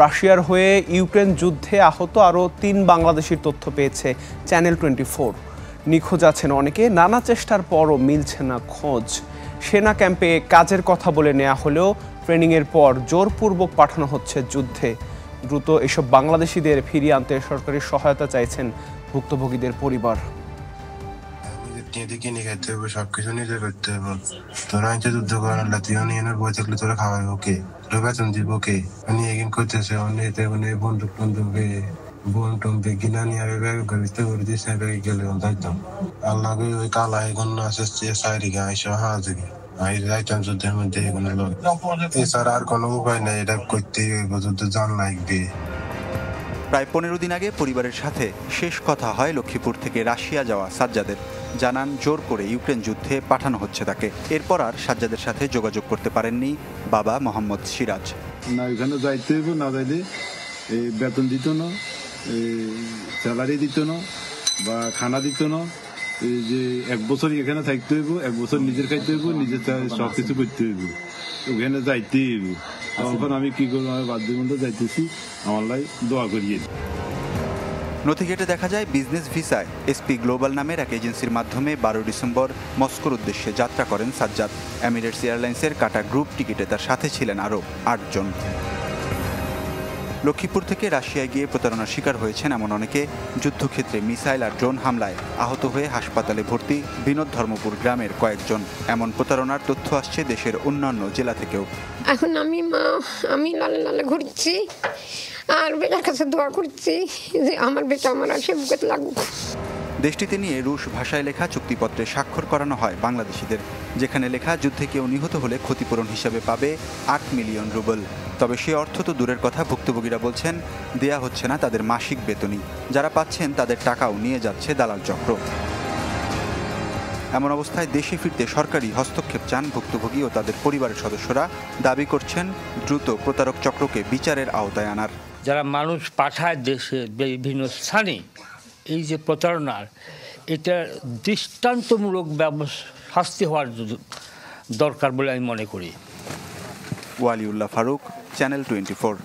রাশিয়ার হয়ে ইউক্রেন যুদ্ধে আহত আরও ৩ বাংলাদেশির তথ্য পেয়েছে চ্যানেল 24। নিখোঁজ আছেন অনেকে, নানা চেষ্টার পরও মিলছে না খোঁজ। সেনা ক্যাম্পে কাজের কথা বলে নেওয়া হলেও ট্রেনিংয়ের পর জোরপূর্বক পাঠানো হচ্ছে যুদ্ধে। দ্রুত এসব বাংলাদেশিদের ফিরিয়ে আনতে সরকারি সহায়তা চাইছেন ভুক্তভোগীদের পরিবার। কিনে খাইতে হবে, সবকিছু নিজে করতে হবে। তোরা আনতে যুদ্ধ করার তুই এনার বই থাকলে তোরা খাওয়াই ওকে, তোর বেতন দিব কে? এগিন করতেছে অনেক বন্দুক টন্দুকে বোন টম্পে কিনা নিয়ে আমি ব্যাগ করতে করে দিস না, ব্যাগে গেলে যাইতাম। আল্লাহকে ওই কালা এখন আসে সাইরিকে আইসা হাজিরি আমি যাইতাম যুদ্ধের মধ্যে এগুলো লোক। এছাড়া আর কোনো উপায় নেই, এটা করতেই হইব, যুদ্ধ জান লাগবে। প্রায় 15 দিন আগে পরিবারের সাথে শেষ কথা হয় লক্ষ্মীপুর থেকে রাশিয়া যাওয়া সাজ্জাদের। জানান জোর করে ইউক্রেন যুদ্ধে পাঠানো হচ্ছে তাকে। এরপর আর সাজ্জাদের সাথে যোগাযোগ করতে পারেননি বাবা মোহাম্মদ সিরাজ। না ওখানে যাইতে হইব, না যাইলে বেতন দিত না, স্যালারি দিত না বা খানা দিত না। এই যে 1 বছর এখানে থাকতে হইব, 1 বছর নিজের খাইতে হইব, নিজের সবকিছু করতে হইব, ওখানে যাইতে হইব। তখন আমি কি করবো, আমি বাধ্যের মধ্যে যাইতেছি, আমার লাই দোয়া করিয়ে। নথিঘেটে দেখা যায় বিজনেস ভিসায় এসপি গ্লোবাল নামের এক এজেন্সির মাধ্যমে 12 ডিসেম্বর মস্কোর উদ্দেশ্যে যাত্রা করেন সাজ্জাদ। এমিরেটস এয়ারলাইন্সের কাটা গ্রুপ টিকিটে তার সাথে ছিলেন আরও 8 জন। লক্ষ্মীপুর থেকে রাশিয়ায় গিয়ে প্রতারণার শিকার হয়েছেন এমন অনেকে। যুদ্ধক্ষেত্রে মিসাইল আর ড্রোন হামলায় আহত হয়ে হাসপাতালে ভর্তি বিনোদ ধর্মপুর গ্রামের কয়েকজন। এমন প্রতারণার তথ্য আসছে দেশের অন্যান্য জেলা থেকেও। এখন আমি লালে লালে ঘুরছি আর বেটার কাছে দোয়া করছি যে আমার বেটা আমার আসে বুকে লাগুক। দেশটিতে নিয়ে রুশ ভাষায় লেখা চুক্তিপত্রে স্বাক্ষর করানো হয় বাংলাদেশিদের, যেখানে লেখা যুদ্ধে কেউ নিহত হলে ক্ষতিপূরণ হিসাবে পাবে 8 মিলিয়ন রুবেল। তবে সে অর্থ তো দূরের কথা, ভুক্তভোগীরা বলছেন দেয়া হচ্ছে না তাদের মাসিক বেতনই। যারা পাচ্ছেন তাদের টাকাও নিয়ে যাচ্ছে দালাল চক্র। এমন অবস্থায় দেশে ফিরতে সরকারি হস্তক্ষেপ চান ভুক্তভোগী ও তাদের পরিবারের সদস্যরা। দাবি করছেন দ্রুত প্রতারক চক্রকে বিচারের আওতায় আনার। যারা মানুষ পাঠায় দেশে বিভিন্ন স্থানে, এই যে প্রতারণার, এটা দৃষ্টান্তমূলক শাস্তি হওয়ার দরকার বলে আমি মনে করি। ওয়ালিউল্লাহ ফারুক, চ্যানেল 24।